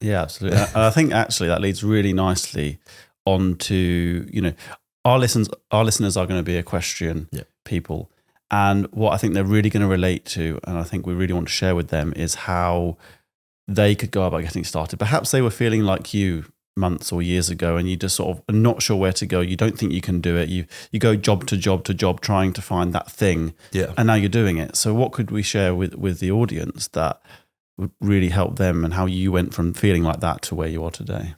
Yeah, absolutely. And I think actually that leads really nicely on to, our listeners are going to be equestrian people. And what I think they're really going to relate to, and I think we really want to share with them, is how they could go about getting started. Perhaps they were feeling like you months or years ago, and you just sort of are not sure where to go. You don't think you can do it. You go job to job to job trying to find that thing. Yeah. And now you're doing it. So what could we share with the audience that would really help them, and how you went from feeling like that to where you are today?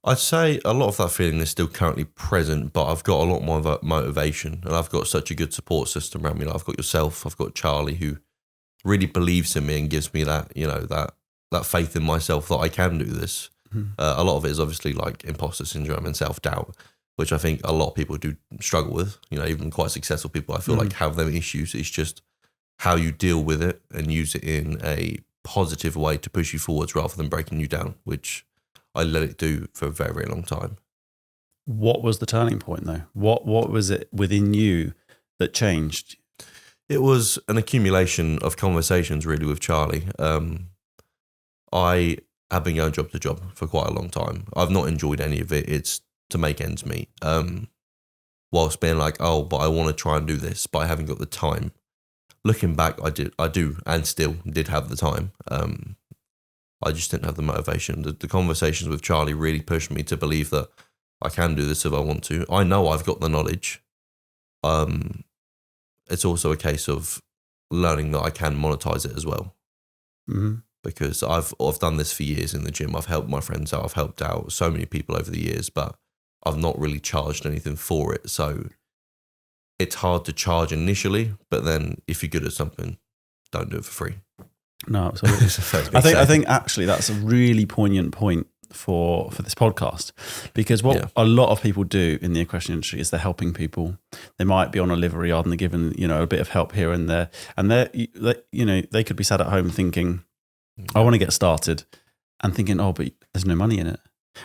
I'd say a lot of that feeling is still currently present, but I've got a lot more motivation, and I've got such a good support system around me. Like I've got yourself, I've got Charlie, who really believes in me and gives me that, that faith in myself that I can do this. Mm-hmm. A lot of it is obviously like imposter syndrome and self-doubt, which I think a lot of people do struggle with. Even quite successful people, I feel like have them issues. It's just how you deal with it and use it in a positive way to push you forwards rather than breaking you down, which I let it do for a very, very long time. What was the turning point though? What was it within you that changed? It was an accumulation of conversations really with Charlie. I have been going job to job for quite a long time. I've not enjoyed any of it. It's to make ends meet. Whilst being like, oh, but I want to try and do this, but I haven't got the time. Looking back, I do, and still did have the time. I just didn't have the motivation. The conversations with Charlie really pushed me to believe that I can do this if I want to. I know I've got the knowledge. It's also a case of learning that I can monetize it as well. Mm-hmm. Because I've done this for years in the gym. I've helped my friends out. I've helped out so many people over the years, but I've not really charged anything for it. So it's hard to charge initially, but then if you're good at something, don't do it for free. No, absolutely. I think actually that's a really poignant point for this podcast, because what a lot of people do in the equestrian industry is they're helping people. They might be on a livery yard and they're given a bit of help here and there, and they could be sat at home thinking, I want to get started, and thinking, oh, but there's no money in it.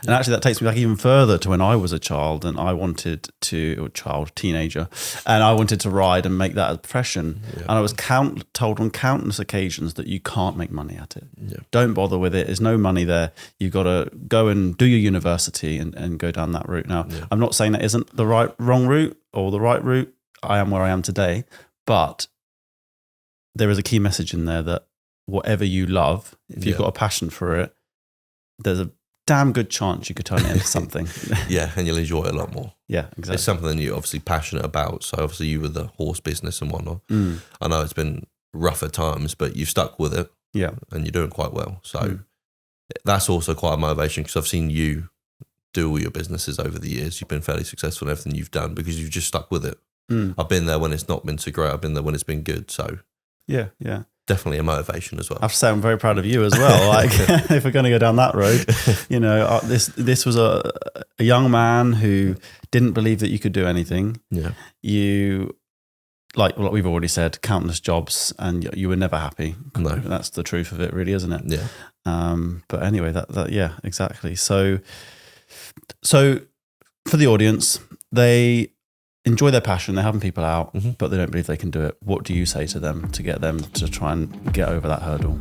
And actually that takes me back even further to when I was a child and I wanted to, teenager, and I wanted to ride and make that a profession. Yeah. And I was told on countless occasions that you can't make money at it. Yeah. Don't bother with it. There's no money there. You've got to go and do your university and go down that route. Now, I'm not saying that isn't the wrong route or the right route. I am where I am today, but there is a key message in there that whatever you love, if you've got a passion for it, there's a damn good chance you could turn it into something. Yeah, and you'll enjoy it a lot more. Yeah, exactly. It's something that you're obviously passionate about. So obviously you were the horse business and whatnot. I know it's been rough at times, but you've stuck with it. Yeah. And you're doing quite well. So that's also quite a motivation, because I've seen you do all your businesses over the years. You've been fairly successful in everything you've done because you've just stuck with it. I've been there when it's not been so great. I've been there when it's been good. So yeah. Definitely a motivation as well. I have to say, I'm very proud of you as well. Like, if we're going to go down that road, this was a young man who didn't believe that you could do anything. Yeah. You, like we've already said, countless jobs, and you were never happy. No, that's the truth of it, really, isn't it? Yeah. But anyway, that exactly. So for the audience, they enjoy their passion, they're helping people out, but they don't believe they can do it. What do you say to them to get them to try and get over that hurdle?